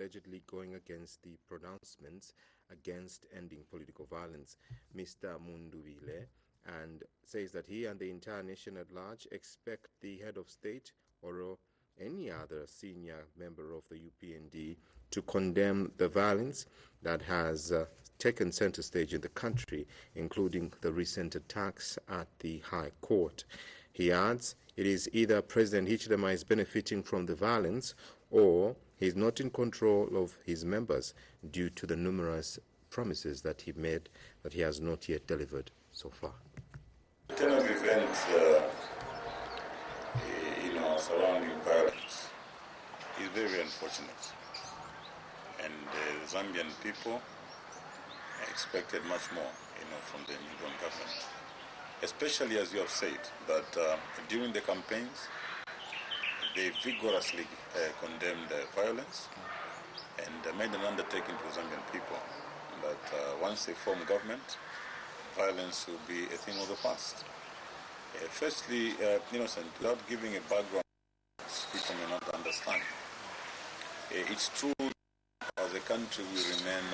allegedly going against the pronouncements against ending political violence, Mr. Munduvile, and says that he and the entire nation at large expect the head of state or any other senior member of the UPND to condemn the violence that has taken center stage in the country, including the recent attacks at the High Court. He adds, it is either President Hichilema is benefiting from the violence or he is not in control of his members due to the numerous promises that he made that he has not yet delivered so far. The turn of events surrounding violence is very unfortunate, and the Zambian people expected much more from the new government, especially as you have said that during the campaigns they vigorously condemned violence and made an undertaking to the Zambian people that once they form government, violence will be a thing of the past. Firstly, Innocent, without giving a background people may not understand, it's true as a country we remain,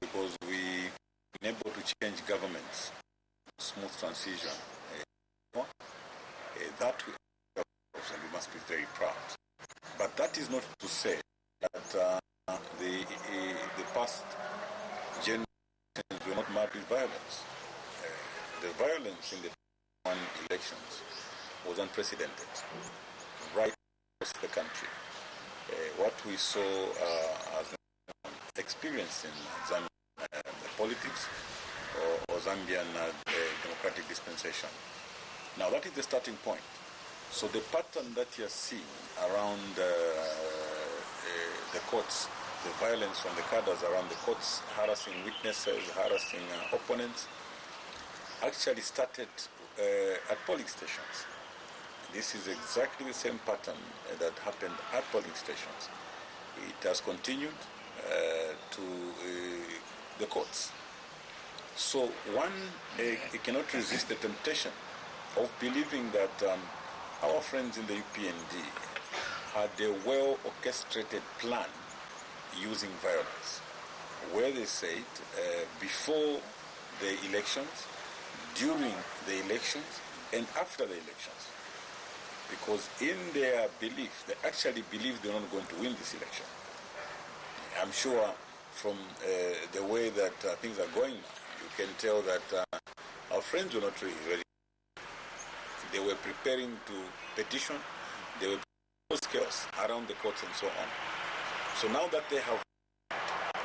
because we been able to change governments, smooth transition. That we must be very proud. But that is not to say that the past generations were not marked with violence. The violence in the one elections was unprecedented right across the country. What we saw as experience in Zambian politics or Zambian democratic dispensation. Now that is the starting point. So the pattern that you're seeing around the courts, the violence from the cadres around the courts, harassing witnesses, harassing opponents, actually started at polling stations. This is exactly the same pattern that happened at polling stations. It has continued to the courts. So one cannot resist the temptation of believing that our friends in the UPND had a well-orchestrated plan using violence, where they said before the elections, during the elections, and after the elections. Because in their belief, they actually believe they're not going to win this election. I'm sure from the way that things are going now, you can tell that our friends were not really ready. They were preparing to petition, they were chaos around the courts and so on. So now that they have,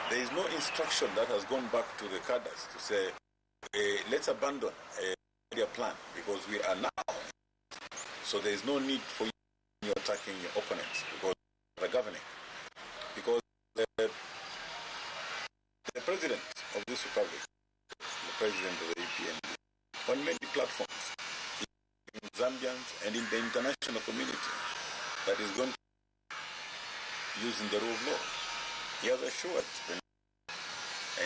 there is no instruction that has gone back to the cadres to say, let's abandon their plan because we are now. So there is no need for you attacking your opponents because they are governing. Because the president of this republic, the president of the EPN, on many platforms, in Zambians and in the international community, that is going to be using the rule of law. He has assured and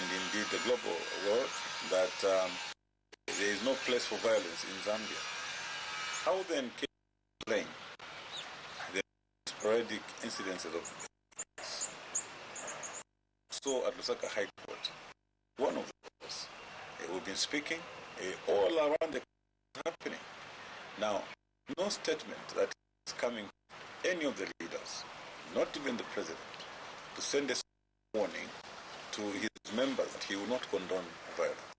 indeed the global world that there is no place for violence in Zambia. How then can you explain the sporadic incidences of violence? So at Lusaka High Court, one of those, we've been speaking all around the happening. Now, no statement that is coming from any of the leaders, not even the president, to send a warning to his members that he will not condone violence.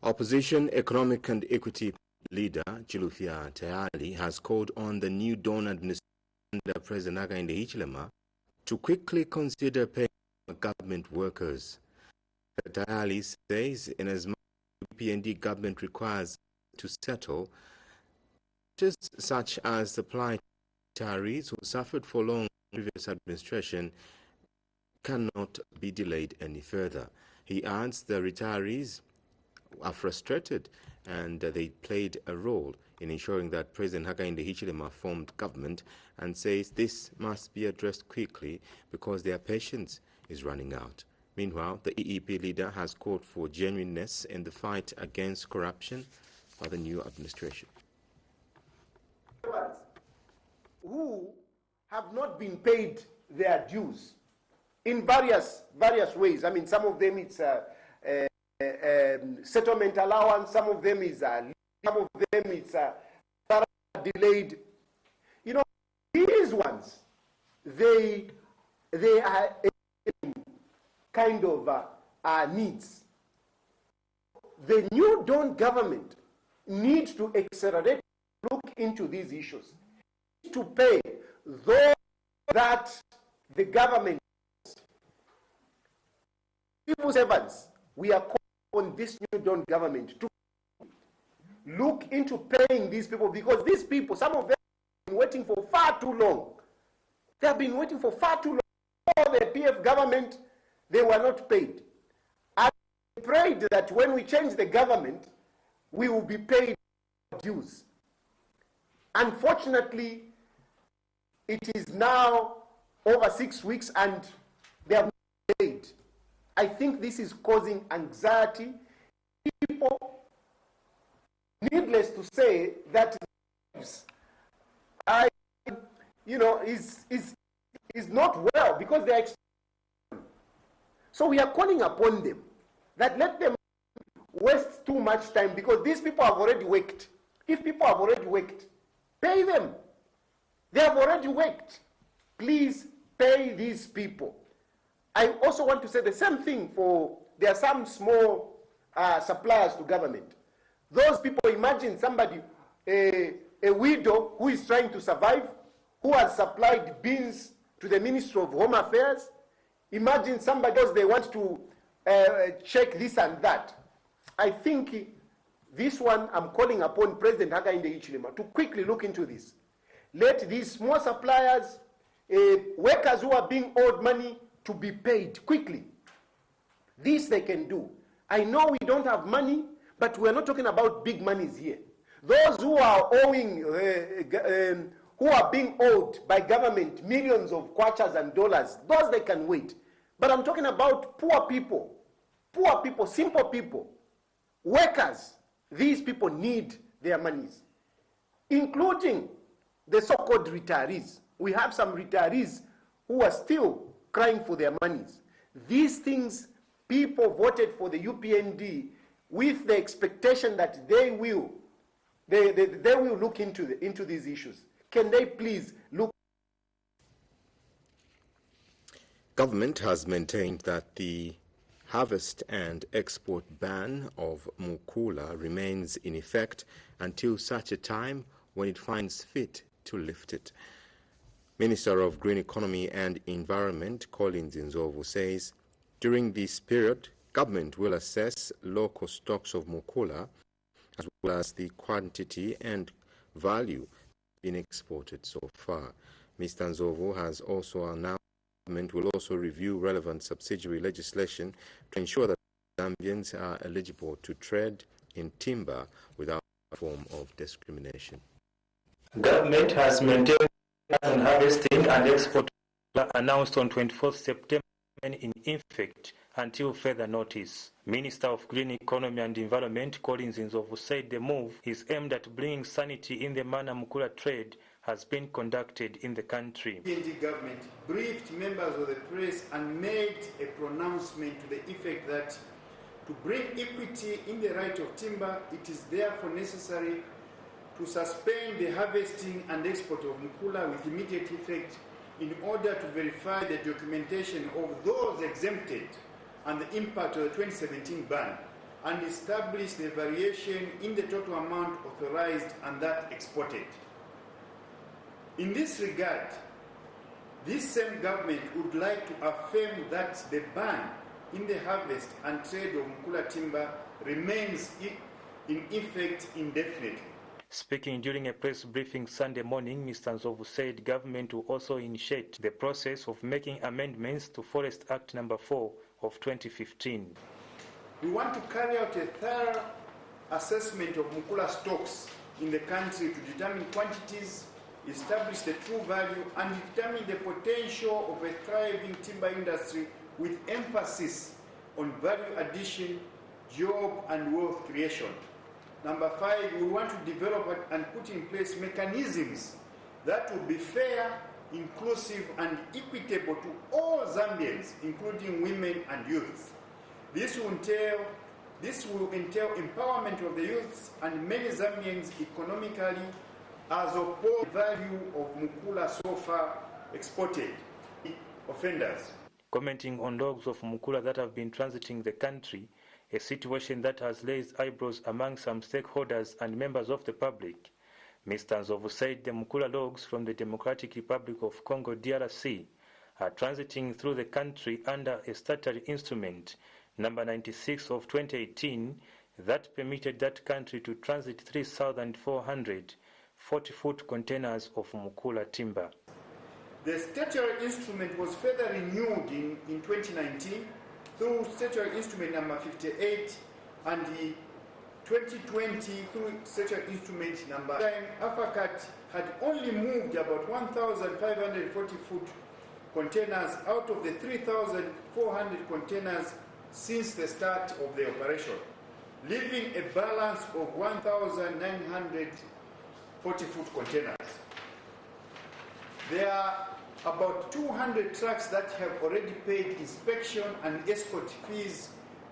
Opposition Economic and Equity leader Chilufya Tayali has called on the new Dawn administration under President Hakainde Hichilema to quickly consider paying government workers. Tayali says in as much as the PND government requires to settle matters such as supply retirees who suffered for long previous administration cannot be delayed any further. He adds the retirees are frustrated and they played a role in ensuring that President Hakainde Hichilema formed government, and says this must be addressed quickly because their patience is running out. Meanwhile, the EEP leader has called for genuineness in the fight against corruption by the new administration. who have not been paid their dues in various ways. I mean, some of them it's settlement allowance, some of them is some of them it's delayed. You know, these ones, they are kind of needs. The new Dawn government needs to accelerate, look into these issues, to pay those that the government, civil servants. We are calling on this new Dawn government to look into paying these people, because these people, some of them have been waiting for far too long. They have been waiting for far too long. For the PF government, they were not paid. I prayed that when we change the government, we will be paid dues. Unfortunately, it is now over 6 weeks and they have not paid. I think this is causing anxiety. People, needless to say, that is not well because they are. So we are calling upon them that let them waste too much time, because these people have already worked. If people have already worked, pay them. They have already worked. Please pay these people. I also want to say the same thing for, there are some small suppliers to government. Those people, imagine somebody, a widow who is trying to survive, who has supplied beans to the Ministry of Home Affairs. Imagine somebody else, they want to check this and that. I think this one, I'm calling upon President Hakainde Hichilema to quickly look into this. Let these small suppliers, workers who are being owed money, to be paid quickly. This they can do. I know we don't have money, but we're not talking about big monies here. Those who are owing, who are being owed by government millions of kwachas and dollars, those they can wait. But I'm talking about poor people, simple people, workers. These people need their monies, including the so-called retirees. We have some retirees who are still crying for their monies. These things, people voted for the UPND with the expectation that they will look into these issues. Can they please look? Government has maintained that the harvest and export ban of mukula remains in effect until such a time when it finds fit to lift it. Minister of Green Economy and Environment, Collins Nzovu, says during this period, government will assess local stocks of mukula as well as the quantity and value being exported so far. Mr. Nzovu has also announced government will also review relevant subsidiary legislation to ensure that Zambians are eligible to trade in timber without a form of discrimination. Government has maintained and harvesting and export announced on 24th September in effect until further notice. Minister of Green Economy and Environment, Collins Nzovu, said the move is aimed at bringing sanity in the manner mukula trade has been conducted in the country. The government briefed members of the press and made a pronouncement to the effect that to bring equity in the right of timber, it is therefore necessary to suspend the harvesting and export of mukula with immediate effect in order to verify the documentation of those exempted and the impact of the 2017 ban, and establish the variation in the total amount authorized and that exported. In this regard, this same government would like to affirm that the ban in the harvest and trade of mukula timber remains in effect indefinitely. Speaking during a press briefing Sunday morning, Mr. Nzovu said government will also initiate the process of making amendments to Forest Act No. 4 of 2015. We want to carry out a thorough assessment of mukula stocks in the country to determine quantities, establish the true value, and determine the potential of a thriving timber industry with emphasis on value addition, job and wealth creation. Number 5, we want to develop and put in place mechanisms that will be fair, inclusive, and equitable to all Zambians, including women and youths. This will entail empowerment of the youths and many Zambians economically, as opposed to the value of Mukula so far exported offenders. Commenting on logs of Mukula that have been transiting the country, a situation that has raised eyebrows among some stakeholders and members of the public, Mr. Nzovu said the Mukula logs from the Democratic Republic of Congo DRC are transiting through the country under a statutory instrument number 96 of 2018 that permitted that country to transit 3,400 40-foot containers of Mukula timber. The statutory instrument was further renewed in 2019 through statutory instrument number 58 and the 2020 through statutory instrument number 9. AFRICA had only moved about 1,540-foot containers out of the 3,400 containers since the start of the operation, leaving a balance of 1,940-foot containers. There are about 200 trucks that have already paid inspection and escort fees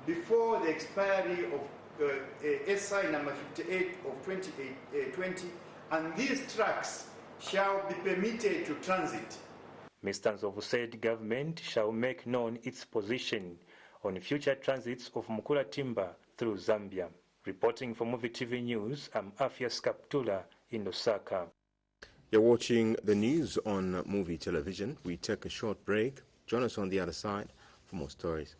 before the expiry of SI number 58 of 2020, and these trucks shall be permitted to transit. Mr. Nzovu said government shall make known its position on future transits of Mukula timber through Zambia. Reporting for MUVI TV News, I'm Afias Kaptula in Osaka. You're watching the news on MUVI Television. We take a short break. Join us on the other side for more stories.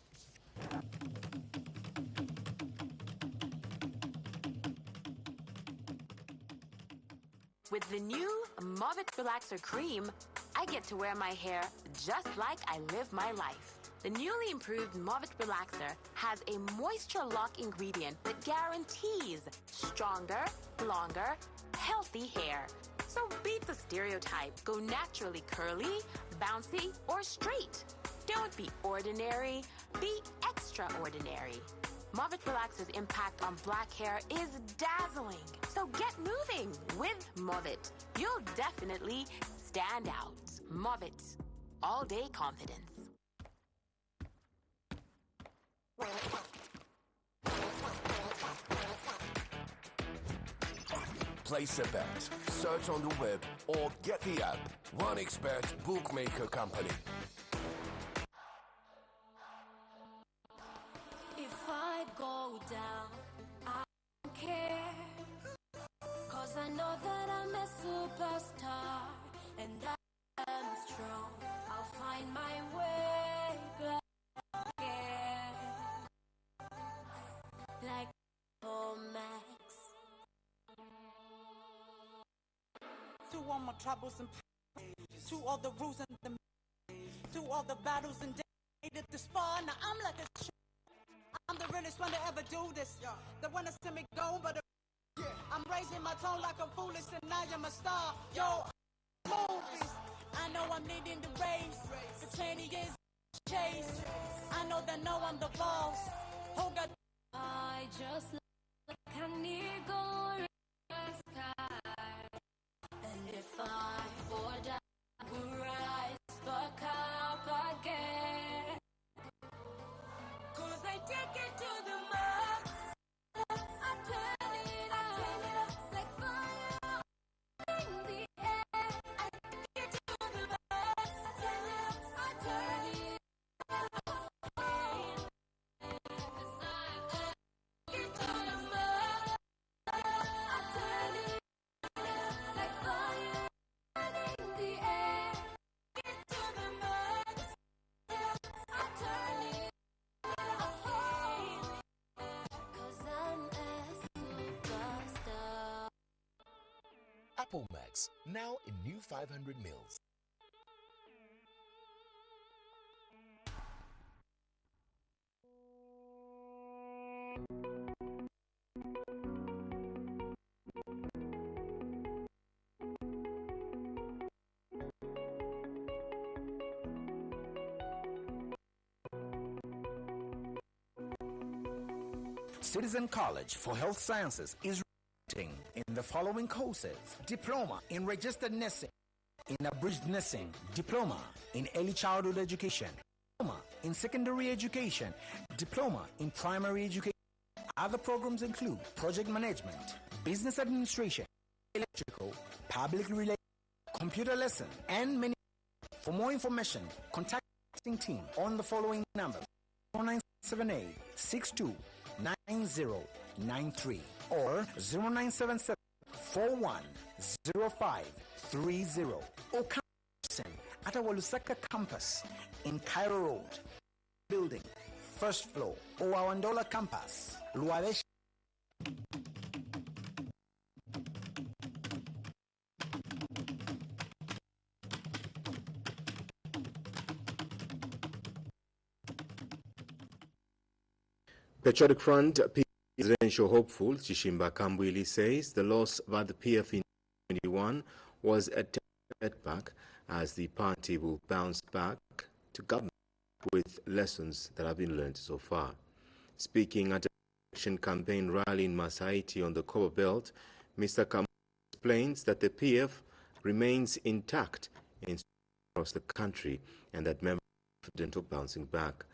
With the new MUVI Relaxer Cream, I get to wear my hair just like I live my life. The newly improved MUVI Relaxer has a moisture lock ingredient that guarantees stronger, longer, healthy hair. So beat the stereotype. Go naturally curly, bouncy, or straight. Don't be ordinary, be extraordinary. MUVI Relaxer's impact on black hair is dazzling. So get moving with MUVI. You'll definitely stand out. MUVI. All day confidence. Place a bet, search on the web, or get the app. OneXpert Bookmaker Company. If I go down, I don't care. 'Cause I know that I'm a superstar and I'm strong. I'll find my way back again. Like Max. To all my troubles and to all the rules and the to all the battles and days this far. Now I'm like a I'm the realest one to ever do this. The one that's to me go, but I'm raising my tone like I'm foolish and I am a star. Yo, movies. I know I'm leading the race. For 20 years chase. I know that I'm the boss. Who got I just like a nigga in the sky. And if I fall down, I will rise back up again. 'Cause I take it to the max. I turn it up like fire in the air. I take it to the max. I turn it up. 'Cause I take it to the max. I turn it like fire in the air. Get to the max. I turn it. 'Cause I'm a superstar. Apple Max, now in new 500 mils. Citizen College for Health Sciences is in the following courses: diploma in registered nursing, in abridged nursing, diploma in early childhood education, diploma in secondary education, diploma in primary education. Other programs include project management, business administration, electrical, public relations, computer lesson, and many. For more information, contact the team on the following numbers: 0978 62 9093 or 0977 410530 or come at our Lusaka campus in Cairo Road, building, first floor, or our Ndola campus, Luaresh. Patriotic Front presidential hopeful Chishimba Kambwili says the loss by the PF in 2021 was a setback as the party will bounce back to government with lessons that have been learned so far. Speaking at an election campaign rally in Masaiti on the Kobo Belt, Mr. Kambwili explains that the PF remains intact across the country and that members are confident of bouncing back.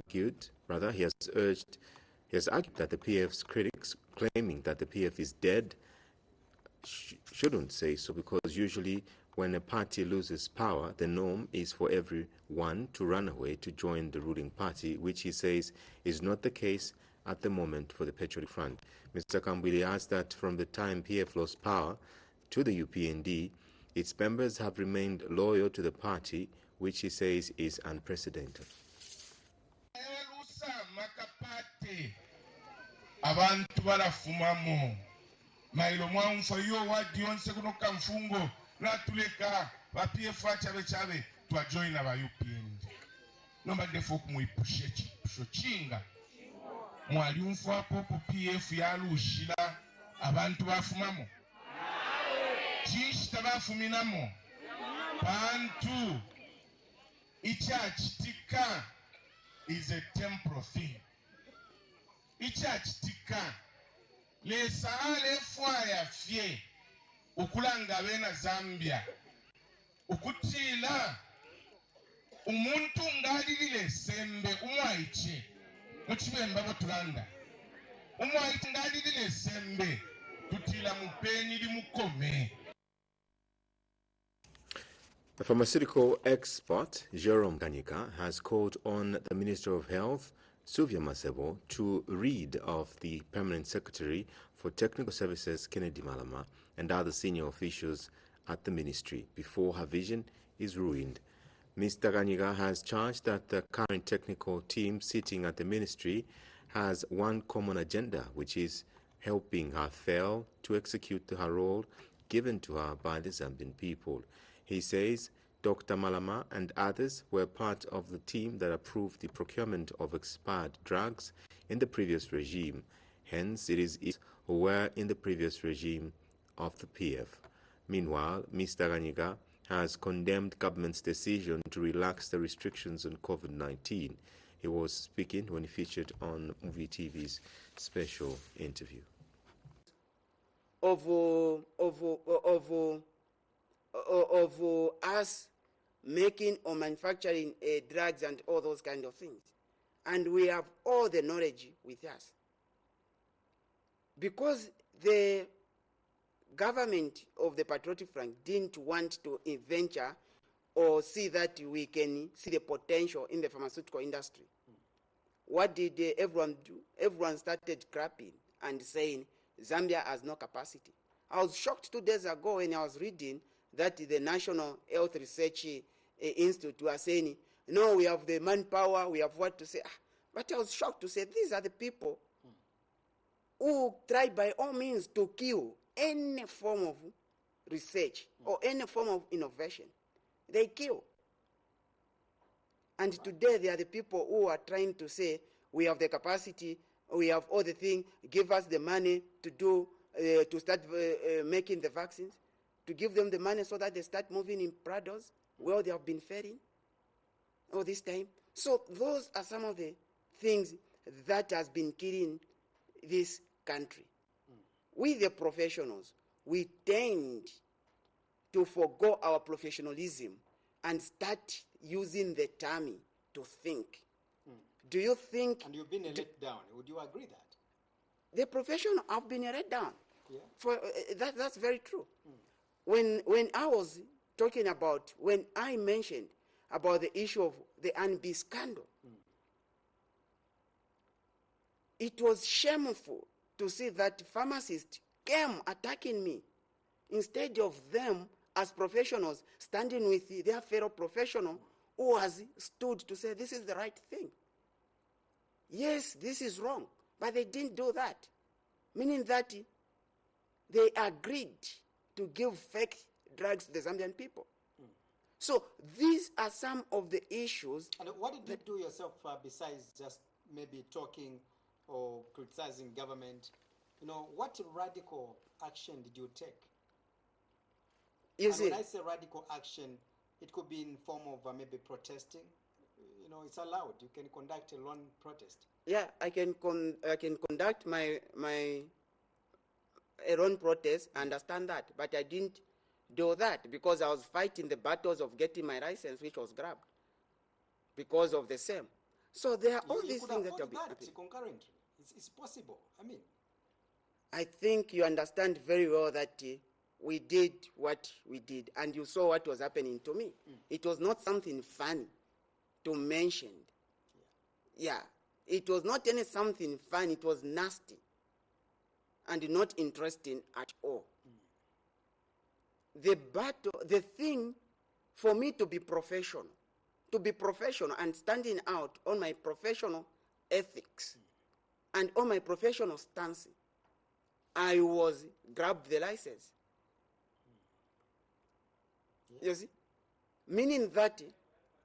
He has argued that the PF's critics claiming that the PF is dead shouldn't say so, because usually when a party loses power, the norm is for everyone to run away to join the ruling party, which he says is not the case at the moment for the Patriotic Front. Mr. Kambwili adds that from the time PF lost power to the UPND, its members have remained loyal to the party, which he says is unprecedented. Abantu barafumamo mailo mwanfa yo wadi onse kuno kamfungo natuleka ba PF chabe twa join aba UPND nomba defo kumuipushe chipusho chinga mwali umfa popo PF yalushila abantu bafumamo chishita bafuminamo bantu ichachitika is a temporal thing. Ichachitika le saale fwaya fye ukulanga bena Zambia ukutila umuntu ngalilile sembe umwaichi muchibemba botulanda umwaichi ngalilile sembe tutila mupeni limukome. The pharmaceutical expert Jerome Kanyika has called on the Minister of Health Suvia Masebo to read of the Permanent Secretary for Technical Services Kennedy Malama and other senior officials at the ministry before her vision is ruined. Mr. Kanyika has charged that the current technical team sitting at the ministry has one common agenda, which is helping her fail to execute her role given to her by the Zambian people. He says Dr. Malama and others were part of the team that approved the procurement of expired drugs in the previous regime. Hence, it is who were in the previous regime of the PF. Meanwhile, Mr. Kanyika has condemned government's decision to relax the restrictions on COVID-19. He was speaking when he featured on MUVI TV's special interview. Of us making or manufacturing drugs and all those kind of things. And we have all the knowledge with us. Because the government of the Patriotic Front didn't want to venture or see that we can see the potential in the pharmaceutical industry. What did everyone do? Everyone started clapping and saying Zambia has no capacity. I was shocked 2 days ago when I was reading that the National Health Research Institute was saying, no, we have the manpower, we have what to say. But I was shocked to say these are the people who try by all means to kill any form of research or any form of innovation. They kill. And today they are the people who are trying to say, we have the capacity, we have all the things, give us the money to do, to start making the vaccines, to give them the money so that they start moving in Prados, where they have been failing all this time. So those are some of the things that has been killing this country. We, the professionals, we tend to forego our professionalism and start using the tummy to think. Do you think... And you've been let down. Would you agree that? The profession have been let down. Yeah. That's very true. When I was talking about, when I mentioned about the issue of the NB scandal, it was shameful to see that pharmacists came attacking me instead of them as professionals standing with their fellow professional who has stood to say this is the right thing. Yes, this is wrong, but they didn't do that, meaning that they agreed to give fake drugs to the Zambian people. So these are some of the issues. And what did you do yourself besides just maybe talking or criticizing government? You know, what radical action did you take? When I say radical action, it could be in form of maybe protesting. You know, it's allowed. You can conduct a lone protest. Yeah, I can conduct my own protest. I understand that, but I didn't do that because I was fighting the battles of getting my license, which was grabbed because of the same. So there are all these things that are happening concurrently. It's possible. I mean, I think you understand very well that we did what we did, and you saw what was happening to me. It was not something funny to mention. Yeah, it was not any something fun. It was nasty and not interesting at all. The battle, the thing for me to be professional and standing out on my professional ethics and on my professional stance, I was grabbed the license. You see? Meaning that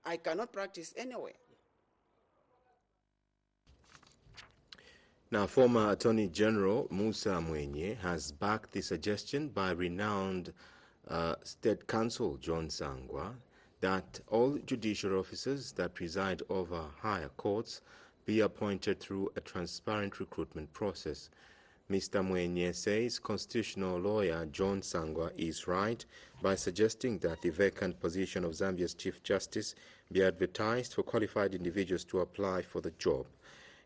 I cannot practice anywhere. Now, former Attorney General Musa Mwenye has backed the suggestion by renowned State Counsel John Sangwa that all judicial officers that preside over higher courts be appointed through a transparent recruitment process. Mr. Mwenye says constitutional lawyer John Sangwa is right by suggesting that the vacant position of Zambia's Chief Justice be advertised for qualified individuals to apply for the job.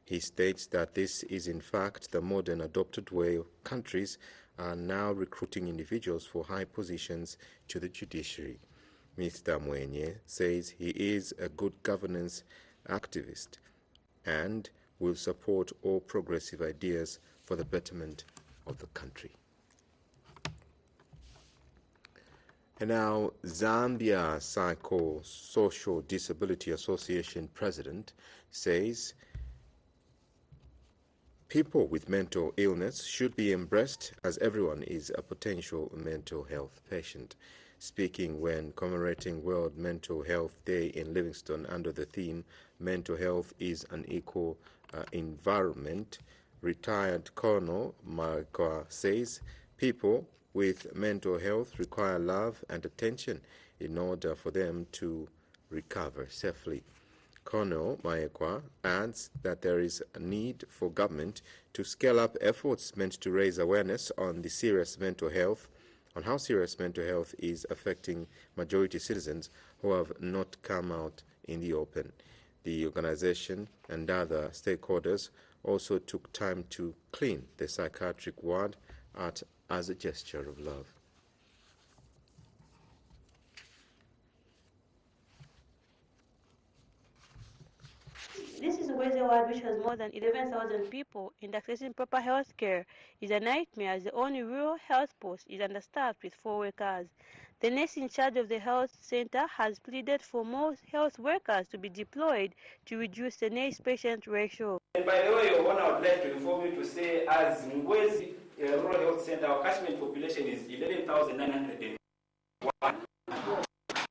He states that this is in fact the modern adopted way of countries are now recruiting individuals for high positions to the judiciary. Mr. Mwenye says he is a good governance activist and will support all progressive ideas for the betterment of the country. And now, Zambia Psychosocial Disability Association president says people with mental illness should be embraced as everyone is a potential mental health patient. Speaking when commemorating World Mental Health Day in Livingstone under the theme Mental Health is an Equal Environment, retired Colonel Markwa says people with mental health require love and attention in order for them to recover safely. Colonel Maekwa adds that there is a need for government to scale up efforts meant to raise awareness on how serious mental health is affecting majority citizens who have not come out in the open. The organization and other stakeholders also took time to clean the psychiatric ward as a gesture of love. This is a ward which has more than 11,000 people, and accessing proper health care is a nightmare as the only rural health post is understaffed with 4 workers. The nurse in charge of the health center has pleaded for more health workers to be deployed to reduce the nurse-patient ratio. And by the way, Your Honor, I would like to inform you to say, as Mwezi Rural Health Center, our catchment population is 11,901.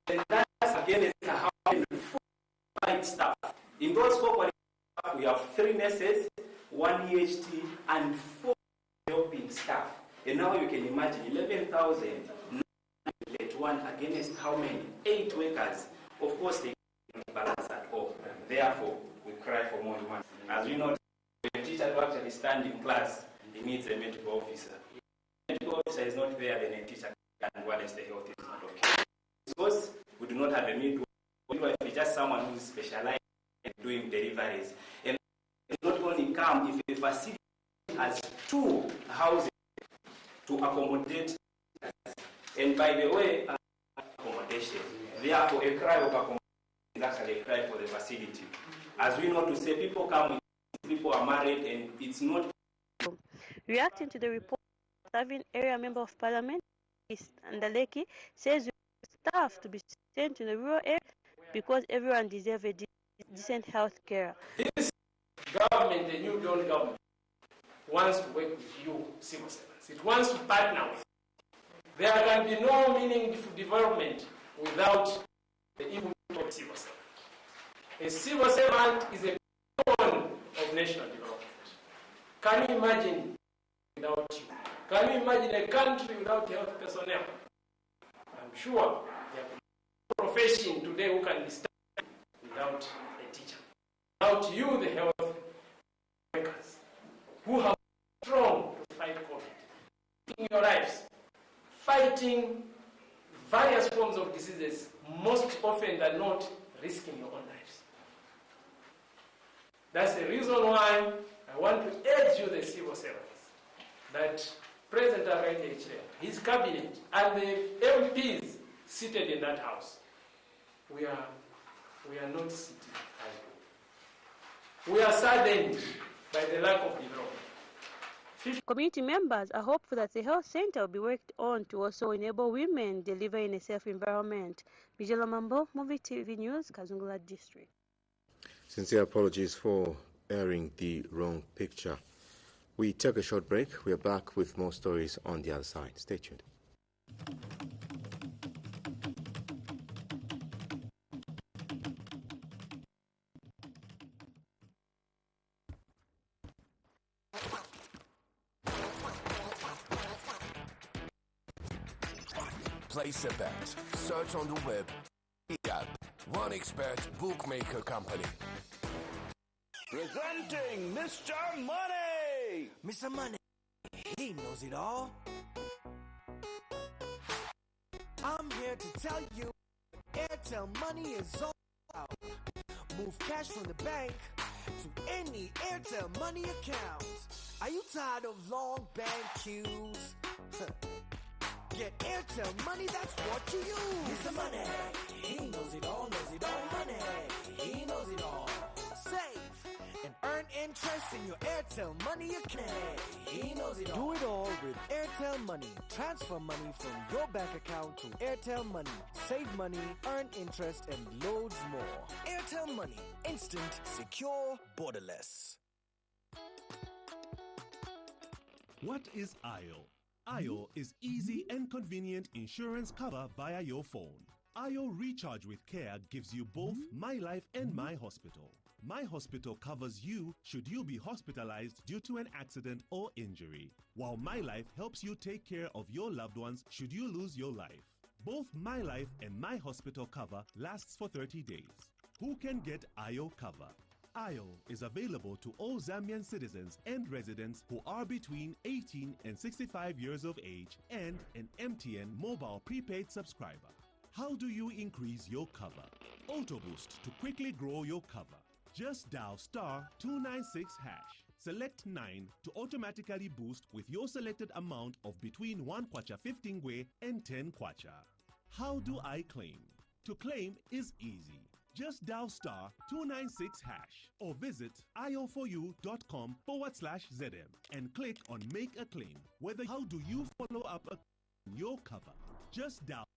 And that's against how many full-time staff. In those 4 qualified staff, we have 3 nurses, 1 EHT, and 4 helping staff. And now you can imagine 11,901 against how many? 8 workers. Of course, they don't balance at all. Therefore, we cry for more demand. As we know, the teacher who actually stands in class, he needs a medical officer. If the medical officer is not there, then a teacher can't unless the health is not okay. Because we do not have a midwife. Midwife is just someone who is specialized in doing deliveries. And it not only come if a facility has 2 houses to accommodate. And by the way, accommodation. Therefore, a cry of accommodation is actually a cry for the facility. As we know to say, people come, people are married, and it's not. Reacting to the report, serving area member of parliament, Ndaleki, says staff to be sent to the rural area because everyone deserves a decent health care. This government, the new Dawn government, wants to work with you, civil servants. It wants to partner with you. There can be no meaningful development without the input of civil servant. A civil servant is a backbone of national development. Can you imagine without you? Can you imagine a country without health personnel? I'm sure there is no profession today who can be studied without a teacher. Without you, the health workers, who have been strong to fight COVID, in your lives, fighting various forms of diseases, most often than not risking your own lives. That's the reason why I want to urge you, the civil servants, that President AFRICA-LITOVIA, his cabinet, and the MPs seated in that house, we are not sitting idle. We are saddened by the lack of development. Community members are hopeful that the health center will be worked on to also enable women deliver in a safe environment. Vijela Mambo, MUVI TV News, Kazungula District. Sincere apologies for airing the wrong picture. We take a short break. We are back with more stories on the other side. Stay tuned. Place a bet. Search on the web. App. One expert bookmaker company. Presenting Mr. Money! Mr. Money, he knows it all. I'm here to tell you Airtel Money is all out. Move cash from the bank to any Airtel Money account. Are you tired of long bank queues? Get Airtel Money, that's what you use. Mr. Money, he knows it all, money. He knows it all. Save and earn interest in your Airtel Money account. He knows it all. Do it all with Airtel Money. Transfer money from your bank account to Airtel Money. Save money, earn interest, and loads more. Airtel Money. Instant, secure, borderless. What is IO? IO is easy and convenient insurance cover via your phone. IO Recharge with Care gives you both My Life and My Hospital. My Hospital covers you should you be hospitalized due to an accident or injury, while My Life helps you take care of your loved ones should you lose your life. Both My Life and My Hospital cover lasts for 30 days. Who can get IO cover? IO is available to all Zambian citizens and residents who are between 18 and 65 years of age and an MTN mobile prepaid subscriber. How do you increase your cover? Auto Boost to quickly grow your cover. Just dial *296#. Select 9 to automatically boost with your selected amount of between 1 kwacha 15 ngwe and 10 kwacha. How do I claim? To claim is easy. Just dial *296# or visit io4u.com/ZM and click on Make a Claim. How do you follow up your cover? Just dial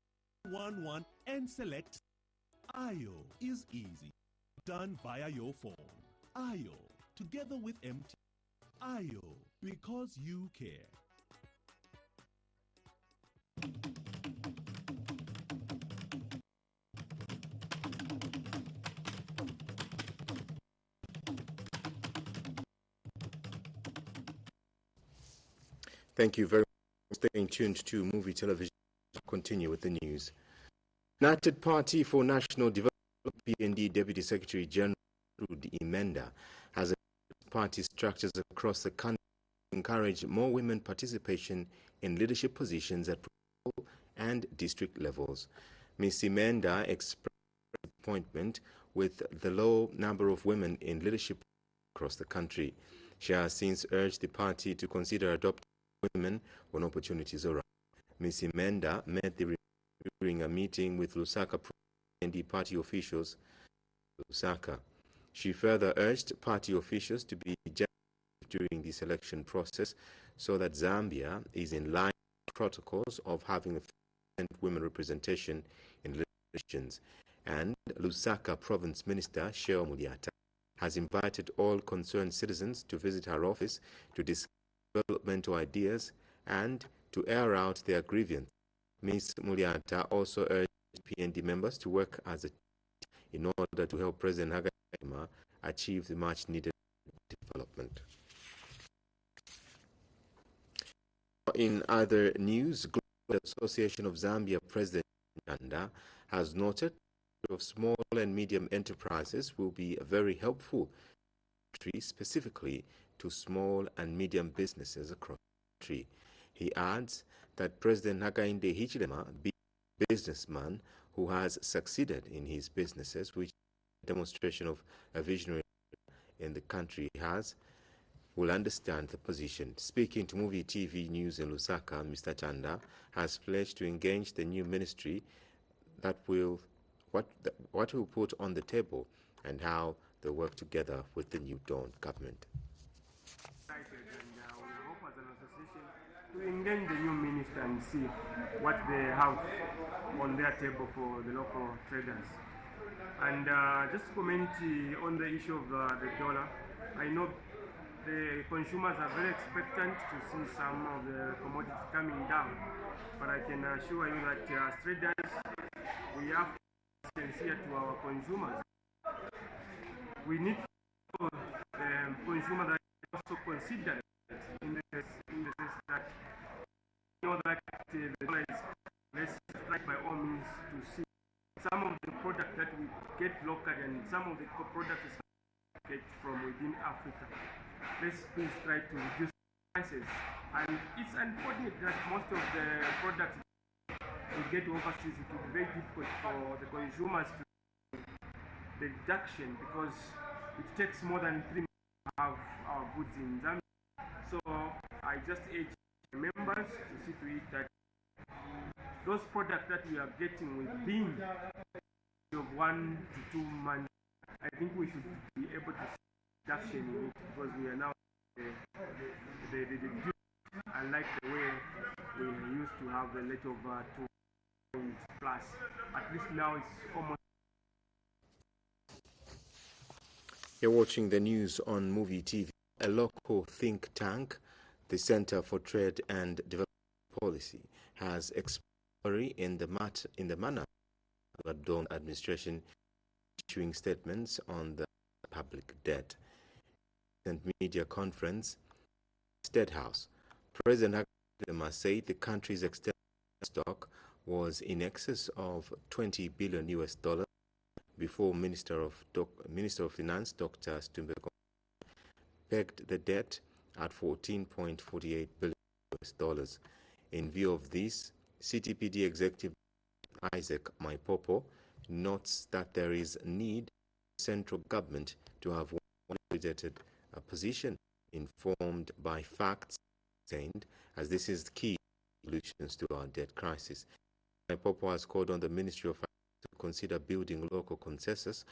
11 and select IO is easy. Done via your phone. IO, together with MT. IO, because you care. Thank you very much for staying tuned to MUVI Television. Continue with the news. United Party for National Development, PND Deputy Secretary General Rudi Imenda, has party structures across the country to encourage more women participation in leadership positions at provincial and district levels. Ms. Imenda expressed disappointment with the low number of women in leadership across the country. She has since urged the party to consider adopting women when opportunities arise. Ms. Imenda met the during a meeting with Lusaka and party officials. Lusaka. She further urged party officials to be just during the selection process so that Zambia is in line with protocols of having a women representation in elections. And Lusaka Province Minister Sheo Muliata has invited all concerned citizens to visit her office to discuss developmental ideas and to air out their grievances. Ms. Muliata also urged PND members to work as a team in order to help President Hakainde achieve the much-needed development. In other news, Global Association of Zambia President Nyanda has noted of small and medium enterprises will be very helpful, specifically to small and medium businesses across the country. He adds that President Hakainde Hichilema, being a businessman who has succeeded in his businesses, which is a demonstration of a visionary in the country will understand the position. Speaking to MUVI TV News in Lusaka, Mr. Chanda has pledged to engage the new ministry that will what will put on the table and how they work together with the New Dawn government. To engage the new minister and see what they have on their table for the local traders. And just to comment on the issue of the dollar, I know the consumers are very expectant to see some of the commodities coming down, but I can assure you that as traders, we have to be sincere to our consumers. We need the consumer that also consider in the sense that you know that the dollar is let's try by all means to see some of the products that we get locally and some of the products we get from within Africa. Let's please try to reduce prices. And it's unfortunate that most of the products we get overseas, it will be very difficult for the consumers to the reduction because it takes more than 3 months to have our goods in Zambia. So I just urge members to see to it that those products that we are getting within of 1 to 2 months, I think we should be able to see reduction in it because we are now the unlike the way we used to have a little over 2 points plus. At least now it's almost. You're watching the news on MUVI TV. A local think tank, the Center for Trade and Development Policy, has expressed in the manner of the Dawn administration issuing statements on the public debt. And media conference, State House, President Hakainde said the country's external stock was in excess of $20 billion before Minister of Finance Dr. Stumbeko pegged the debt at $14.48 billion. In view of this, CTPD Executive Isaac Maipopo notes that there is a need for the central government to have one consolidated position informed by facts, as this is the key solutions to our debt crisis. Maipopo has called on the Ministry of Finance to consider building local consensus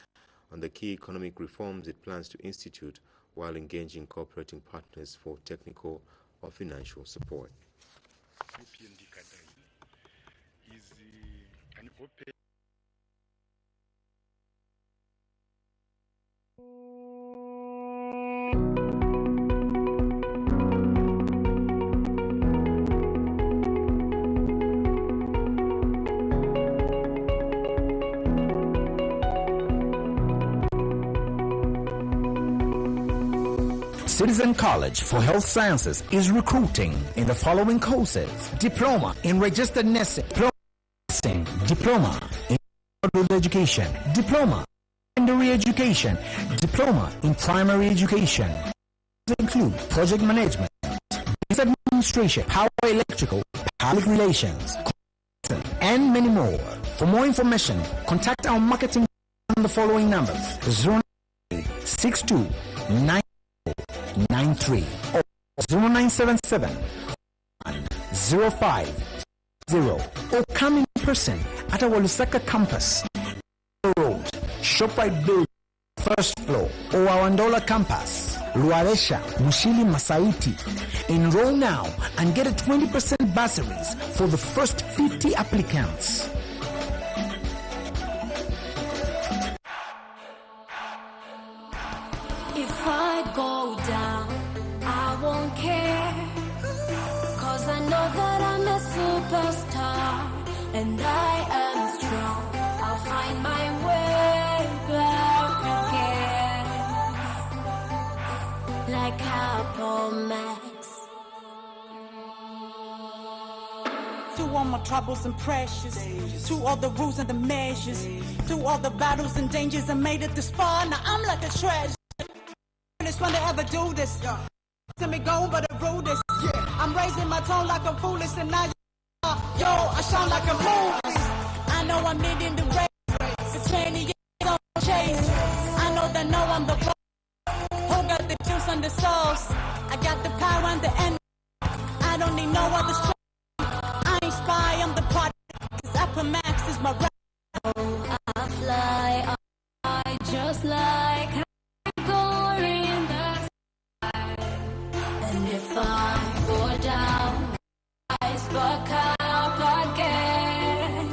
on the key economic reforms it plans to institute while engaging cooperating partners for technical or financial support. Is an open Citizen College for Health Sciences is recruiting in the following courses: Diploma in Registered Nursing, Diploma in Adult Education, Diploma in Secondary Education, Diploma in Primary Education. These include Project Management, Business Administration, Power Electrical, Public Relations, and many more. For more information, contact our marketing on the following numbers: 0962-9493 or 0977 05 or come in person at our Lusaka campus, Road, ShopRite Building, first floor, or our Andola campus, Luaresha, Mushili, Masaiti. Enroll now and get a 20% bursaries for the first 50 applicants. If I go down, I won't care. 'Cause I know that I'm a superstar and I am strong. I'll find my way back again. Like Apple Max. Through all my troubles and pressures, through all the rules and the measures, through all the battles and dangers, I made it this far. Now I'm like a treasure. This one to ever do this. To me go, but the rudest. I'm raising my tone like I'm foolish, and now yo, I shine like a moon. I know I'm leading the race. For 20 years on chase. I know that I'm the boss. Who got the juice on the sauce? I got the power and the end. I don't need no other strength. I ain't spy, I'm the part. 'Cause Apple Max is my rap. I fly, I just like glory in the sky. And if I fall down, I spark up again.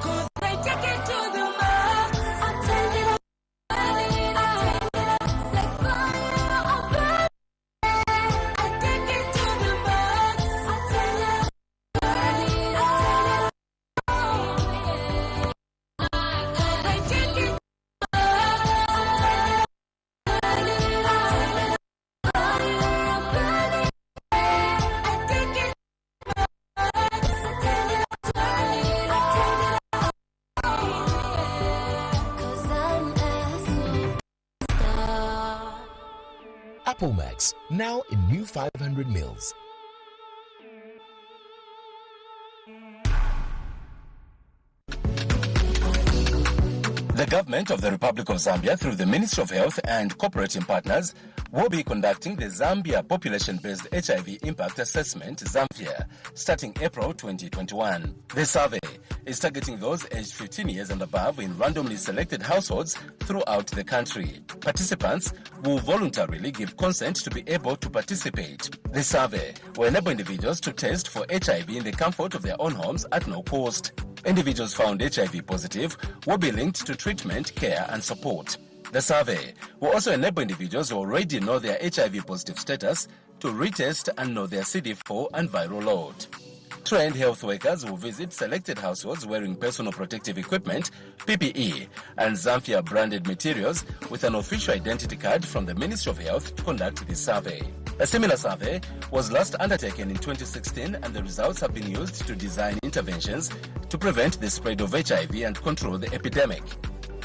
'Cause they take it to the mark. I take it up, I take it up like fire or burn. I take it to the mark. I take it up, burn it, I take it up. Apple Max, now in new 500 mils. The government of the Republic of Zambia, through the Ministry of Health and cooperating partners, will be conducting the Zambia Population-Based HIV Impact Assessment, ZAMPHIA, starting April 2021. The survey is targeting those aged 15 years and above in randomly selected households throughout the country. Participants will voluntarily give consent to be able to participate. The survey will enable individuals to test for HIV in the comfort of their own homes at no cost. Individuals found HIV positive will be linked to treatment, care and support. The survey will also enable individuals who already know their HIV positive status to retest and know their CD4 and viral load. Trained health workers will visit selected households wearing personal protective equipment, PPE, and Zamphia branded materials with an official identity card from the Ministry of Health to conduct this survey. A similar survey was last undertaken in 2016, and the results have been used to design interventions to prevent the spread of HIV and control the epidemic.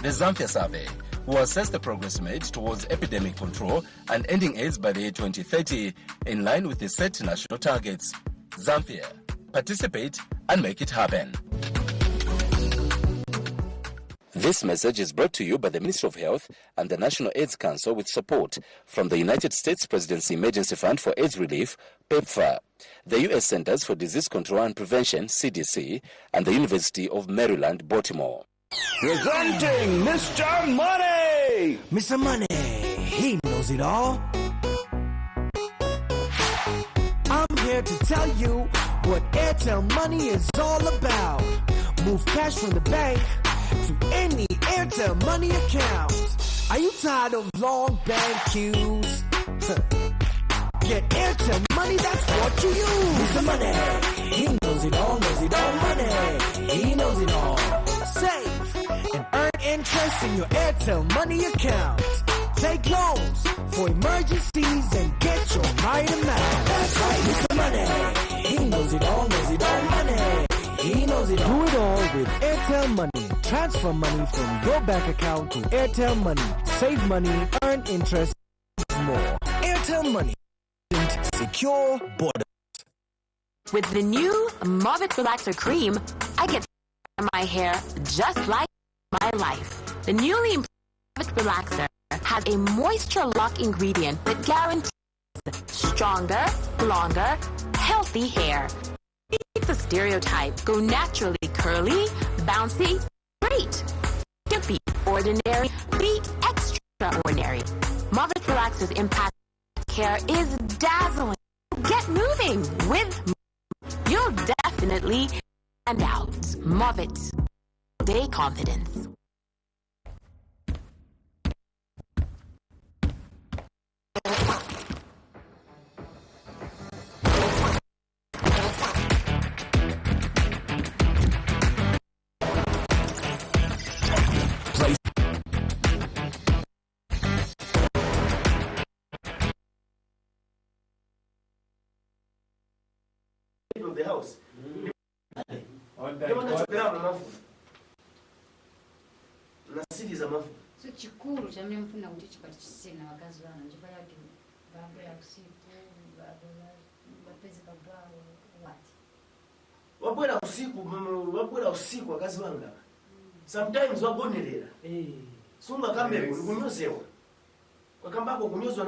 The Zamphia survey will assess the progress made towards epidemic control and ending AIDS by the year 2030 in line with the set national targets. Zamphia. Participate and make it happen. This message is brought to you by the Ministry of Health and the National AIDS Council with support from the United States Presidency Emergency Fund for AIDS Relief, PEPFAR, the U.S. Centers for Disease Control and Prevention, CDC, and the University of Maryland, Baltimore. Presenting Mr. Money! Mr. Money, he knows it all. I'm here to tell you what Airtel Money is all about. Move cash from the bank to any Airtel Money account. Are you tired of long bank queues? Get Airtel Money, that's what you use. Mr. Money, he knows it all, money. He knows it all. Save and earn interest in your Airtel Money account. Take loans for emergencies and get your right amount. That's right, Mr. Money. He knows it all, money. He knows it all. Do it all with Airtel Money. Transfer money from your bank account to Airtel Money. Save money, earn interest, more. Airtel Money. Secure border. With the new MUVI Relaxer Cream, I get to wear my hair just like my life. The newly improved MUVI Relaxer has a moisture lock ingredient that guarantees stronger, longer, healthy hair. Beat the stereotype. Go naturally curly, bouncy, great. Don't be ordinary, be extraordinary. MUVI Relaxer's impact on hair is dazzling. Get moving with you'll definitely stand out. MUVI. Day confidence. Of the house. So chikuru cha mimi mfuna kuti chipati chisina wakazi wana njipaya kuti babu ya usiku bapezi kabao wati wabwera usiku wakazi wanga sometimes wagonerera sunga kambe kunyozewa wakambako kunyozwa na